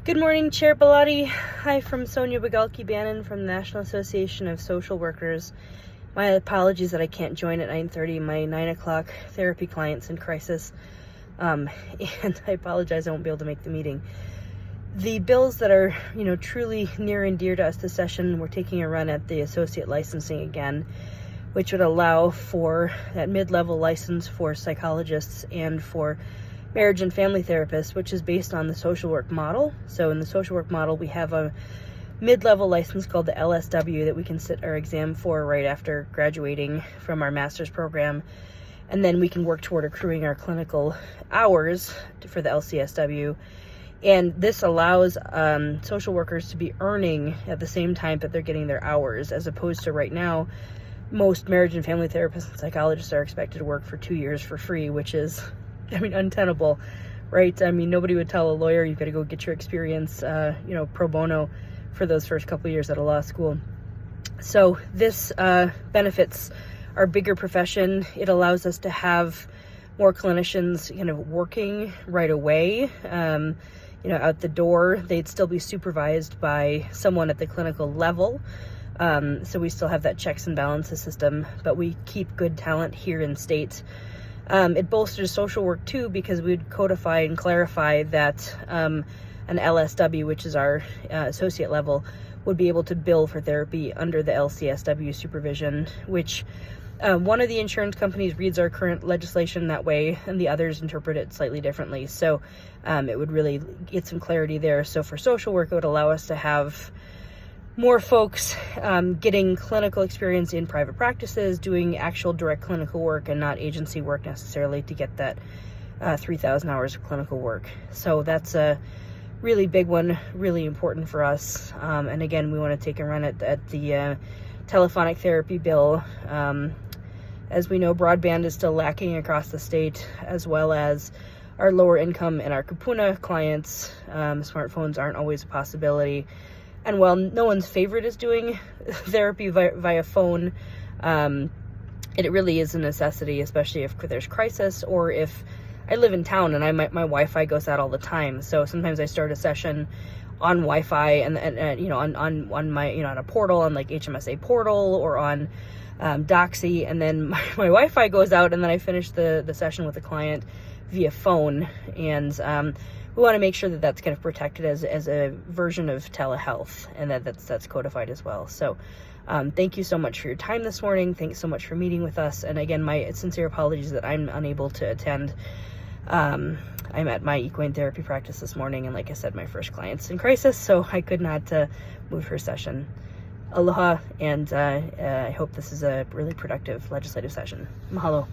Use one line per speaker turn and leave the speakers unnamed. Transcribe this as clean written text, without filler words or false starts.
Good morning, Chair Bellotti. Hi from Sonia Bagalki-Bannon from the National Association of Social Workers. My apologies that I can't join at 9:30. My 9 o'clock therapy client's in crisis. And I apologize I won't be able to make the meeting. The bills that are, truly near and dear to us this session, we're taking a run at the associate licensing again, which would allow for that mid-level license for psychologists and for marriage and family therapists, which is based on the social work model. So in the social work model, we have a mid-level license called the LSW that we can sit our exam for right after graduating from our master's program. And then we can work toward accruing our clinical hours for the LCSW. And this allows social workers to be earning at the same time that they're getting their hours, as opposed to right now, most marriage and family therapists and psychologists are expected to work for 2 years for free, which is untenable, right? Nobody would tell a lawyer you've got to go get your experience, pro bono for those first couple of years at a law school. So this benefits our bigger profession. It allows us to have more clinicians, working right away, out the door. They'd still be supervised by someone at the clinical level. So we still have that checks and balances system, but we keep good talent here in state. It bolsters social work too, because we'd codify and clarify that an LSW, which is our associate level, would be able to bill for therapy under the LCSW supervision, which one of the insurance companies reads our current legislation that way, and the others interpret it slightly differently. So it would really get some clarity there. So for social work, it would allow us to have more folks getting clinical experience in private practices, doing actual direct clinical work and not agency work necessarily to get that 3,000 hours of clinical work. So that's a really big one, really important for us. And again, we want to take a run at the telephonic therapy bill. As we know, broadband is still lacking across the state, as well as our lower income and our kapuna clients. Smartphones aren't always a possibility. And while no one's favorite is doing therapy via phone, it really is a necessity, especially if there's crisis, or if I live in town and my Wi-Fi goes out all the time. So sometimes I start a session on Wi-Fi and on my, on a portal, on like HMSA portal or on Doxy, and then my Wi-Fi goes out, and then I finish the session with the client via phone. And we want to make sure that that's kind of protected as a version of telehealth, and that's codified as well. So thank you so much for your time this morning. Thanks so much for meeting with us. And again, my sincere apologies that I'm unable to attend. I'm at my equine therapy practice this morning, and like I said, my first client's in crisis, so I could not move her session. Aloha, and I hope this is a really productive legislative session. Mahalo.